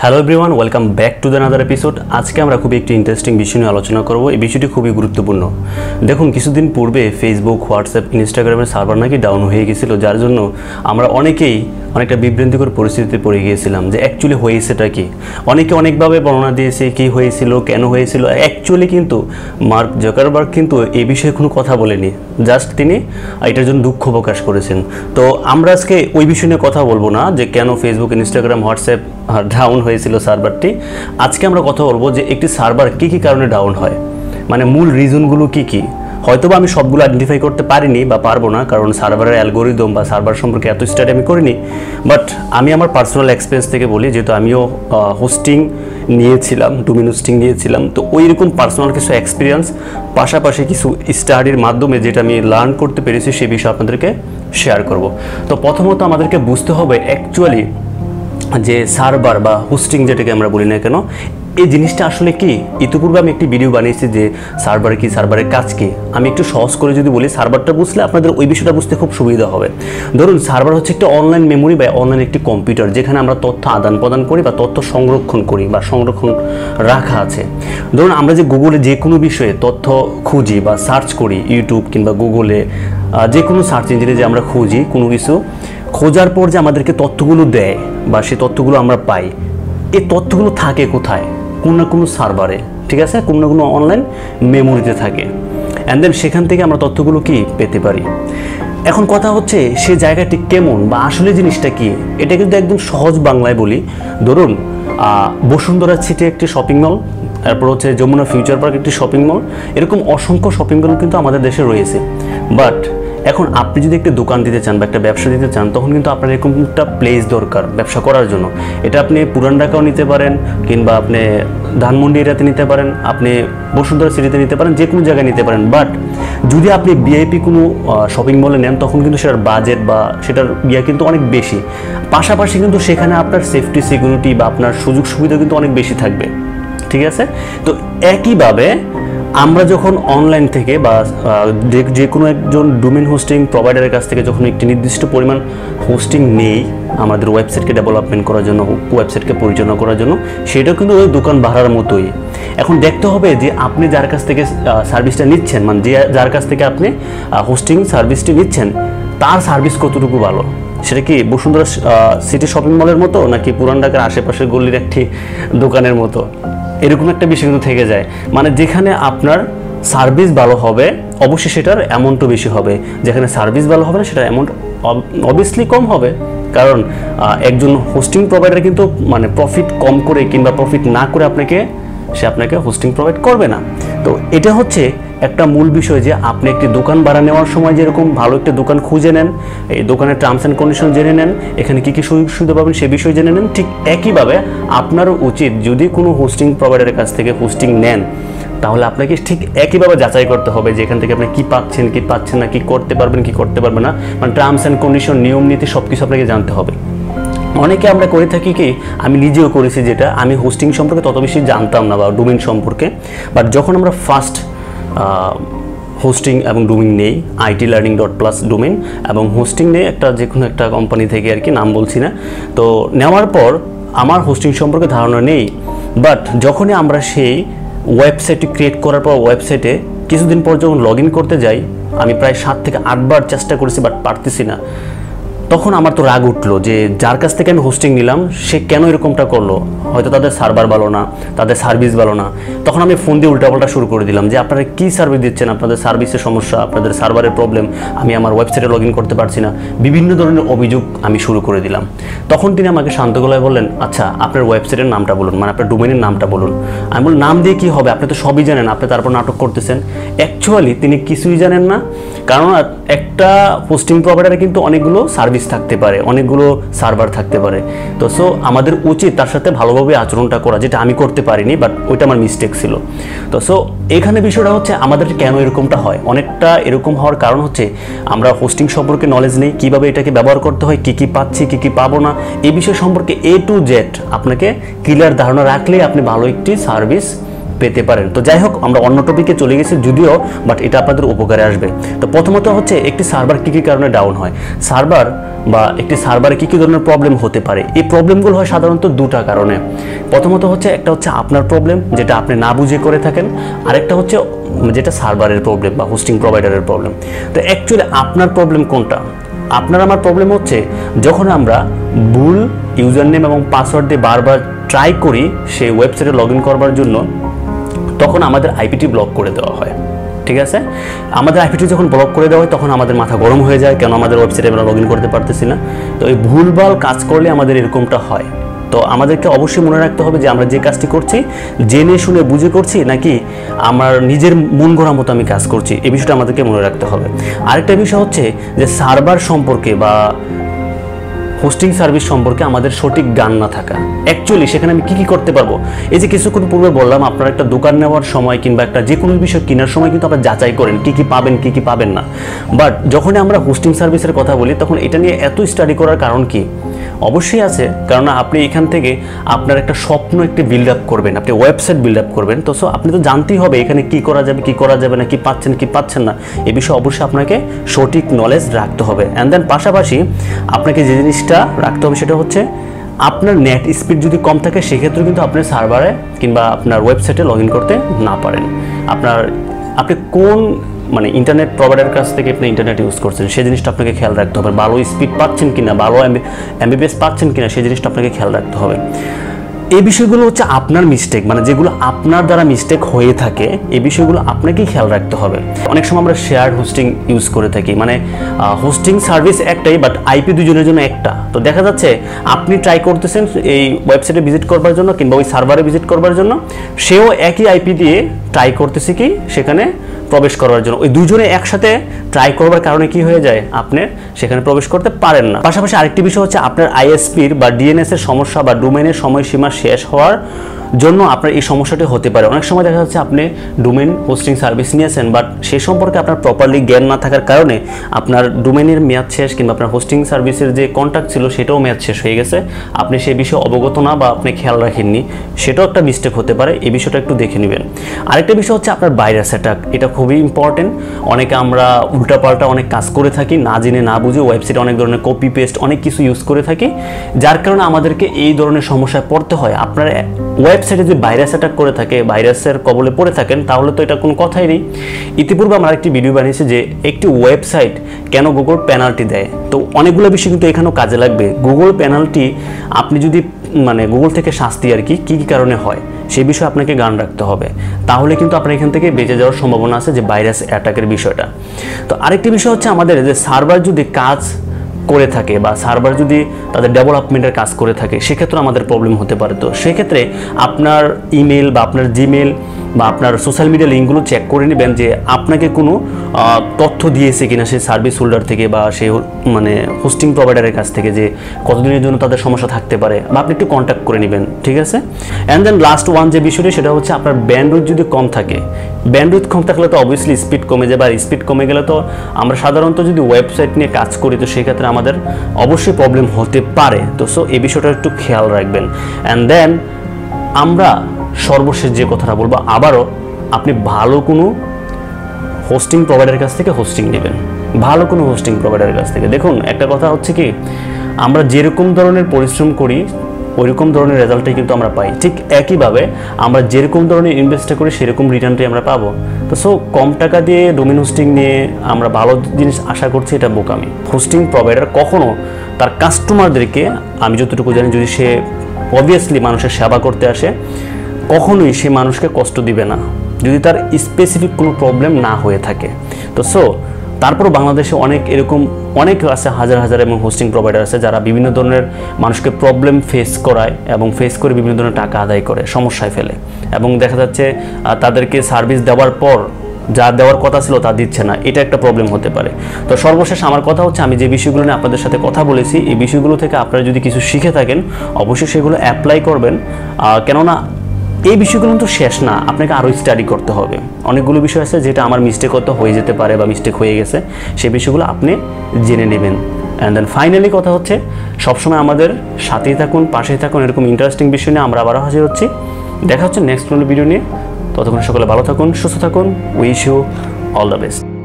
Hello everyone, welcome back to the another episode. আজকে আমরা খুবই একটি ইন্টারেস্টিং বিষয় নিয়ে আলোচনা করব। এই বিষয়টি খুবই গুরুত্বপূর্ণ। দেখুন, কিছুদিন পূর্বে ফেসবুক, হোয়াটসঅ্যাপ, ইনস্টাগ্রামের সার্ভার নাকি ডাউন হয়ে গেছিলো, যার জন্য আমরা অনেকেই অনেকটা বিভ্রান্তিকর পরিস্থিতিতে পড়ে গিয়েছিলাম যে অ্যাকচুয়ালি হয়েছেটা কি। অনেকে অনেকভাবে বর্ণনা দিয়েছে কী হয়েছিল, কেন হয়েছিল। অ্যাকচুয়ালি কিন্তু মার্ক জাকারবার্গ কিন্তু এই বিষয়ে কোনো কথা বলেনি, জাস্ট তিনি এটার জন্য দুঃখ প্রকাশ করেছেন। তো আমরা আজকে ওই বিষয় নিয়ে কথা বলবো না যে কেন ফেসবুক, ইনস্টাগ্রাম, হোয়াটসঅ্যাপ ডাউন হয়েছিল সার্ভারটি। আজকে আমরা কথা বলবো যে একটি সার্ভার কী কী কারণে ডাউন হয়, মানে মূল রিজনগুলো কী কী। হয়তোবা আমি সবগুলো আইডেন্টিফাই করতে পারিনি বা পারবো না, কারণ সার্ভারের অ্যালগোরিদম বা সার্ভার সম্পর্কে এত স্টাডি আমি করিনি। বাট আমি আমার পার্সোনাল এক্সপিরিয়েন্স থেকে বলি, যেহেতু আমিও হোস্টিং নিয়েছিলাম, ডোমেইন হোস্টিং নিয়েছিলাম, তো ওই রকম পার্সোনাল কিছু এক্সপিরিয়েন্স পাশাপাশি কিছু স্টাডির মাধ্যমে যেটা আমি লার্ন করতে পেরেছি সেই বিষয়ে আপনাদেরকে শেয়ার করব। তো প্রথমত আমাদেরকে বুঝতে হবে অ্যাকচুয়ালি যে সার্ভার বা হোস্টিং যেটাকে আমরা বলি না কেন, এই জিনিসটা আসলে কি। ইতিপূর্বে আমি একটি ভিডিও বানিয়েছি যে সার্ভার কি, সার্ভারের কাজ কি। আমি একটু সহজ করে যদি বলি, সার্ভারটা বুঝলে আপনাদের ওই বিষয়টা বুঝতে খুব সুবিধা হবে। ধরুন, সার্ভার হচ্ছে একটা অনলাইন মেমোরি বা অনলাইন একটি কম্পিউটার, যেখানে আমরা তথ্য আদান প্রদান করি বা তথ্য সংরক্ষণ করি বা সংরক্ষণ রাখা আছে। ধরুন, আমরা যে গুগলে যে কোনো বিষয়ে তথ্য খুঁজি বা সার্চ করি, ইউটিউব কিংবা গুগলে যে কোনো সার্চ ইঞ্জিনে যে আমরা খুঁজি কোনো কিছু, খোঁজার পর যে আমাদেরকে তথ্যগুলো দেয় বা সেই তথ্যগুলো আমরা পাই, এই তথ্যগুলো থাকে কোথায়? কোনো না কোনো সার্ভারে, ঠিক আছে, কোনো না কোনো অনলাইন মেমোরিতে থাকে। অ্যান্ড দেন সেখান থেকে আমরা তথ্যগুলো কি পেতে পারি। এখন কথা হচ্ছে সে জায়গাটি কেমন বা আসলে জিনিসটা কি। এটা কিন্তু একদম সহজ বাংলায় বলি। ধরুন, বসুন্ধরা সিটি একটি শপিং মল, তারপর হচ্ছে যমুনা ফিউচার পার্ক একটি শপিং মল, এরকম অসংখ্য শপিং মল কিন্তু আমাদের দেশে রয়েছে। বাট এখন আপনি যদি একটা দোকান দিতে চান বা একটা ব্যবসা দিতে চান, তখন কিন্তু আপনার এরকম একটা প্লেস দরকার ব্যবসা করার জন্য। এটা আপনি পুরান ঢাকাও নিতে পারেন, কিংবা আপনি ধানমন্ডি এরিয়াতে নিতে পারেন, আপনি বসুন্ধরা সিটিতে নিতে পারেন, যে কোনো জায়গায় নিতে পারেন। বাট যদি আপনি ভিআইপি কোনো শপিং মলে নেন, তখন কিন্তু সেটার বাজেট বা সেটার কিন্তু অনেক বেশি। পাশাপাশি কিন্তু সেখানে আপনার সেফটি, সিকিউরিটি বা আপনার সুযোগ সুবিধা কিন্তু অনেক বেশি থাকবে, ঠিক আছে। তো একইভাবে আমরা যখন অনলাইন থেকে বা যে কোনো একজন ডোমেইন হোস্টিং প্রোভাইডারের কাছ থেকে যখন একটি নির্দিষ্ট পরিমাণ হোস্টিং নেই আমাদের ওয়েবসাইটকে ডেভেলপমেন্ট করার জন্য, ওয়েবসাইটকে পরিচালনা করার জন্য, সেটাও কিন্তু ওই দোকান ভাড়ার মতোই। এখন দেখতে হবে যে আপনি যার কাছ থেকে সার্ভিসটা নিচ্ছেন, মানে যার কাছ থেকে আপনি হোস্টিং সার্ভিসটি নিচ্ছেন, তার সার্ভিস কতটুকু ভালো। সেটা কি বসুন্ধরা সিটি শপিং মলের মতো, নাকি পুরান ঢাকার আশেপাশের গলির একটি দোকানের মতো, এরকম একটা বিষয় কিন্তু থেকে যায়। মানে যেখানে আপনার সার্ভিস ভালো হবে, অবশ্যই সেটার অ্যামাউন্টও বেশি হবে। যেখানে সার্ভিস ভালো হবে না, সেটার অ্যামাউন্ট অবভিয়াসলি কম হবে। কারণ একজন হোস্টিং প্রোভাইডার কিন্তু মানে প্রফিট কম করে কিংবা প্রফিট না করে আপনাকে হোস্টিং প্রোভাইড করবে না। তো এটা হচ্ছে একটা মূল বিষয় যে আপনি একটি দোকান ভাড়া নেওয়ার সময় যেরকম ভালো একটা দোকান খুঁজে নেন, এই দোকানের টার্মস অ্যান্ড কন্ডিশন জেনে নেন, এখানে কী কী সুযোগ সুবিধা পাবেন সে বিষয় জেনে নেন। ঠিক একইভাবে আপনারও উচিত, যদি কোনো হোস্টিং প্রোভাইডারের কাছ থেকে হোস্টিং নেন, তাহলে আপনাকে ঠিক একইভাবে যাচাই করতে হবে যে এখান থেকে আপনি কী পাচ্ছেন, কী পাচ্ছেন না, কী করতে পারবেন, কী করতে পারবেন না, মানে টার্মস অ্যান্ড কন্ডিশন, নিয়ম নীতি সব কিছু আপনাকে জানতে হবে। অনেকে আমরা করে থাকি কি, আমি নিজেও করেছি, যেটা আমি হোস্টিং সম্পর্কে তত বেশি জানতাম না বা ডোমেইন সম্পর্কে। বাট যখন আমরা ফার্স্ট হোস্টিং এবং ডোমেইন নেই, IT-learning.plus ডোমেইন এবং হোস্টিং নেই একটা যে কোনো একটা কোম্পানি থেকে, আর কি নাম বলছি না, তো নেওয়ার পর আমার হোস্টিং সম্পর্কে ধারণা নেই। বাট যখনই আমরা সেই ওয়েবসাইটটি ক্রিয়েট করার পর ওয়েবসাইটে কিছুদিন পর যখন লগ ইন করতে যাই, আমি প্রায় 7 থেকে 8 বার চেষ্টা করেছি, বাট পারতেছি না। তখন আমার তো রাগ উঠলো যে যার কাছ থেকে আমি হোস্টিং নিলাম সে কেন এরকমটা করলো। হয়তো তাদের সার্ভার ভালো না, তাদের সার্ভিস ভালো না। তখন আমি ফোন দিয়ে উল্টাপাল্টা শুরু করে দিলাম যে আপনারা কী সার্ভিস দিচ্ছেন, আপনাদের সার্ভিসের সমস্যা, আপনাদের সার্ভারের প্রবলেম, আমি আমার ওয়েবসাইটে লগ ইন করতে পারছি না, বিভিন্ন ধরনের অভিযোগ আমি শুরু করে দিলাম। তখন তিনি আমাকে শান্ত গলায় বললেন, আচ্ছা আপনার ওয়েবসাইটের নামটা বলুন, মানে আপনার ডোমেইনের নামটা বলুন। আমি বললাম, নাম দিয়ে কী হবে, আপনি তো সবই জানেন, আপনি তারপর নাটক করতেছেন। অ্যাকচুয়ালি তিনি কিছুই জানেন না, কারণ একটা হোস্টিং প্রোভাইডারে কিন্তু অনেকগুলো সার্ভিস থাকতে পারে, অনেকগুলো সার্ভার থাকতে পারে। তো সো আমাদের উচিত তার সাথে ভালোভাবে আচরণটা করা, যেটা আমি করতে পারিনি, বাট ওইটা আমার মিস্টেক ছিল। তো সো এখানে বিষয়টা হচ্ছে আমাদের কেন এরকমটা হয়। অনেকটা এরকম হওয়ার কারণ হচ্ছে আমরা হোস্টিং সম্পর্কে নলেজ নেই, কীভাবে এটাকে ব্যবহার করতে হয়, কী কী পাচ্ছি, কী কী পাবো না, এই বিষয় সম্পর্কে A to Z আপনাকে ক্লিয়ার ধারণা রাখলেই আপনি ভালো একটি সার্ভিস পেতে পারেন। তো যাই হোক, আমরা অন্য টপিকে চলে গেছি যদিও, বাট এটা আপনাদের উপকারে আসবে। তো প্রথমত হচ্ছে একটি সার্ভার কী কী কারণে ডাউন হয়, সার্ভার বা একটি সার্ভারে কী কী ধরনের প্রবলেম হতে পারে। এই প্রবলেমগুলো হয় সাধারণত দুটা কারণে। প্রথমত হচ্ছে একটা হচ্ছে আপনার প্রবলেম, যেটা আপনি না বুঝে করে থাকেন, আরেকটা হচ্ছে যেটা সার্ভারের প্রবলেম বা হোস্টিং প্রোভাইডারের প্রবলেম। তো অ্যাকচুয়ালি আপনার প্রবলেম কোনটা? আপনার আমার প্রবলেম হচ্ছে যখন আমরা ভুল ইউজার নেম এবং পাসওয়ার্ড দিয়ে বারবার ট্রাই করি সেই ওয়েবসাইটে লগ ইন করবার জন্য, তখন আমাদের আইপিটি ব্লক করে দেওয়া হয়। ঠিক আছে, আমাদের আইপিটি যখন ব্লক করে দেওয়া হয় তখন আমাদের মাথা গরম হয়ে যায়, কেন আমাদের ওয়েবসাইটে আমরা লগ ইন করতে পারতেছি না। তো এই ভুলভাল কাজ করলে আমাদের এরকমটা হয়। তো আমাদেরকে অবশ্যই মনে রাখতে হবে যে আমরা যে কাজটি করছি জেনে শুনে বুঝে করছি নাকি আমার নিজের মন গড়া মতো আমি কাজ করছি, এই বিষয়টা আমাদেরকে মনে রাখতে হবে। আরেকটা বিষয় হচ্ছে যে সার্ভার সম্পর্কে বা হোস্টিং সার্ভিস সম্পর্কে আমাদের সঠিক জ্ঞান না থাকা। অ্যাকচুয়ালি সেখানে আমি কী করতে পারবো, এই যে কিছুক্ষণ পূর্বে বললাম, আপনার একটা দোকান নেওয়ার সময় কিংবা একটা যে কোনো বিষয় কেনার সময় কিন্তু আপনারা যাচাই করেন কী কী পাবেন কী কী পাবেন না। বাট যখন আমরা হোস্টিং সার্ভিসের কথা বলি তখন এটা নিয়ে এত স্টাডি করার কারণ কি? অবশ্যই আছে, কারণ আপনি এখান থেকে আপনার একটা স্বপ্ন একটি বিল্ড আপ করবেন, আপনি ওয়েবসাইট বিল্ড আপ করবেন। তো আপনি তো জানতেই হবে এখানে কি করা যাবে কি করা যাবে না, কি পাচ্ছেন কি পাচ্ছেন না, এ বিষয়ে অবশ্যই আপনাকে সঠিক নলেজ রাখতে হবে। অ্যান্ড দেন পাশাপাশি আপনাকে যে জিনিসটা রাখতে হবে সেটা হচ্ছে আপনার নেট স্পিড যদি কম থাকে সেক্ষেত্রে কিন্তু আপনি সার্ভারে কিংবা আপনার ওয়েবসাইটে লগ ইন করতে না পারেন। আপনি কোন ইন্টারনেট প্রোভাইডারের কাছ থেকে আপনি ইন্টারনেট ইউজ করছেন সেই জিনিসটা আপনাকে খেয়াল রাখতে হবে। ভালো স্পিড পাচ্ছেন কিনা, ভালো এমবিপিএস পাচ্ছেন কিনা সেই জিনিসটা আপনাকে খেয়াল রাখতে হবে। এই বিষয়গুলো হচ্ছে আপনার মিস্টেক, যেগুলো আপনার দ্বারা মিস্টেক হয়ে থাকে এই বিষয়গুলো আপনাকেই খেয়াল রাখতে হবে। অনেক সময় আমরা শেয়ার্ড হোস্টিং ইউজ করে থাকি, হোস্টিং সার্ভিস একটাই বাট আইপি দুজনের জন্য একটা। তো দেখা যাচ্ছে আপনি ট্রাই করতেছেন এই ওয়েবসাইটে ভিজিট করবার জন্য কিংবা ওই সার্ভারে ভিজিট করবার জন্য, সেও একই আইপি দিয়ে ট্রাই করতেছে কি সেখানে প্রবেশ করার জন্য। ওই দুজনে একসাথে ট্রাই করবার কারণে কি হয়ে যায়, আপনি সেখানে প্রবেশ করতে পারেন না। পাশাপাশি আরেকটি বিষয় হচ্ছে আপনার আইএসপির বা ডিএনএস এর সমস্যা বা ডোমেনের সময়সীমা শেষ হওয়ার জন্য আপনার এই সমস্যাটি হতে পারে। অনেক সময় দেখা যাচ্ছে আপনি ডোমেন হোস্টিং সার্ভিস নিয়েছেন বাট সে সম্পর্কে আপনার প্রপারলি জ্ঞান না থাকার কারণে আপনার ডোমেনের মেয়াদ শেষ কিংবা আপনার হোস্টিং সার্ভিসের যে কন্ট্যাক্ট ছিল সেটাও মেয়াদ শেষ হয়ে গেছে, আপনি সেই বিষয়ে অবগত না বা আপনি খেয়াল রাখেননি, সেটাও একটা মিস্টেক হতে পারে। এই বিষয়টা একটু দেখে নেবেন। আরেকটা বিষয় হচ্ছে আপনার ভাইরাস অ্যাটাক, এটা খুবই ইম্পর্টেন্ট। অনেকে আমরা উল্টাপাল্টা অনেক কাজ করে থাকি, না জেনে না বুঝে ওয়েবসাইটে অনেক ধরনের কপি পেস্ট অনেক কিছু ইউজ করে থাকি, যার কারণে আমাদেরকে এই ধরনের সমস্যায় পড়তে হয়। আপনার ওয়েবসাইটে যদি ভাইরাস অ্যাটাক করে থাকে, ভাইরাসের কবলে পড়ে থাকেন, তাহলে তো এটা কোনো কথাই নেই। ইতিপূর্বে আমরা একটি ভিডিও বানিয়েছি যে একটি ওয়েবসাইট কেন গুগল পেনাল্টি দেয়। তো অনেকগুলো বিষয় কিন্তু এখানেও কাজে লাগবে। গুগল পেনাল্টি আপনি যদি গুগল থেকে শাস্তি আর কি কী কারণে হয় সেই বিষয়ে আপনাকে জ্ঞান রাখতে হবে, তাহলে কিন্তু আপনার এখান থেকে বেঁচে যাওয়ার সম্ভাবনা আছে যে ভাইরাস অ্যাটাকের বিষয়টা। তো আরেকটি বিষয় হচ্ছে আমাদের যে সার্ভার যদি কাজ করে থাকে বা সার্ভার যদি তাদের ডেভেলপমেন্টের কাজ করে থাকে সেক্ষেত্রে আমাদের প্রবলেম হতে পারে। তো সেক্ষেত্রে আপনার ইমেল বা আপনার জিমেল বা আপনার সোশ্যাল মিডিয়া লিঙ্কগুলো চেক করে নেবেন যে আপনাকে কোনো তথ্য দিয়েছে কিনা সেই সার্ভিস হোল্ডার থেকে বা সেই হোস্টিং প্রোভাইডারের কাছ থেকে, যে কতদিনের জন্য তাদের সমস্যা থাকতে পারে, বা আপনি একটু কন্ট্যাক্ট করে নেবেন। ঠিক আছে, অ্যান্ড দেন লাস্ট ওয়ান যে বিষয়টি সেটা হচ্ছে আপনার ব্যান্ডউইথ যদি কম থাকে। ব্যান্ডউইথ কম থাকলে তো অবভিয়াসলি স্পিড কমে যাবে, আর স্পিড কমে গেলে তো আমরা সাধারণত যদি ওয়েবসাইট নিয়ে কাজ করি তো সেক্ষেত্রে আমাদের অবশ্যই প্রবলেম হতে পারে। তো এই বিষয়টা একটু খেয়াল রাখবেন। অ্যান্ড দেন আমরা সর্বশেষ যে কথাটা বলবো, আবারও আপনি ভালো কোনো হোস্টিং প্রোভাইডারের কাছ থেকে হোস্টিং নেবেন, ভালো কোনো হোস্টিং প্রোভাইডারের কাছ থেকে। দেখুন একটা কথা হচ্ছে কি, আমরা যেরকম ধরনের পরিশ্রম করি ওইরকম ধরনের রেজাল্টটাই কিন্তু আমরা পাই। ঠিক একইভাবে আমরা যেরকম ধরনের ইনভেস্ট করি সেরকম রিটার্নটাই আমরা পাবো। তো কম টাকা দিয়ে ডোমেন হোস্টিং নিয়ে আমরা ভালো জিনিস আশা করছি, এটা বোকামি। হোস্টিং প্রোভাইডার কখনো তার কাস্টমারদেরকে, আমি যতটুকু জানি, যদি সে অবভিয়াসলি মানুষের সেবা করতে আসে, কখনোই সে মানুষকে কষ্ট দিবে না যদি তার স্পেসিফিক কোনো প্রবলেম না হয়ে থাকে। তো তারপরও বাংলাদেশে অনেক আছে, হাজার হাজার এবং হোস্টিং প্রোভাইডার আছে যারা বিভিন্ন ধরনের মানুষকে প্রবলেম ফেস করায় এবং ফেস করে বিভিন্ন ধরনের টাকা আদায় করে সমস্যায় ফেলে, এবং দেখা যাচ্ছে তাদেরকে সার্ভিস দেওয়ার পর যা দেওয়ার কথা ছিল তা দিচ্ছে না, এটা একটা প্রবলেম হতে পারে। তো সর্বশেষ আমার কথা হচ্ছে, আমি যে বিষয়গুলো নিয়ে আপনাদের সাথে কথা বলেছি এই বিষয়গুলো থেকে আপনারা যদি কিছু শিখে থাকেন অবশ্যই সেগুলো অ্যাপ্লাই করবেন, কেননা এই বিষয়গুলো তো শেষ না, আপনাকে আরও স্টাডি করতে হবে। অনেকগুলো বিষয় আছে যেটা আমার মিস্টেক হতে হয়ে যেতে পারে বা মিস্টেক হয়ে গেছে, সেই বিষয়গুলো আপনি জেনে নেবেন। অ্যান্ড দেন ফাইনালি কথা হচ্ছে, সবসময় আমাদের সাথেই থাকুন, পাশেই থাকুন। এরকম ইন্টারেস্টিং বিষয় নিয়ে আমরা আবারও হাজির হচ্ছি। দেখা হচ্ছে নেক্সট কোনো ভিডিও নিয়ে। ততক্ষণ সকলে ভালো থাকুন, সুস্থ থাকুন। Wish you all the best.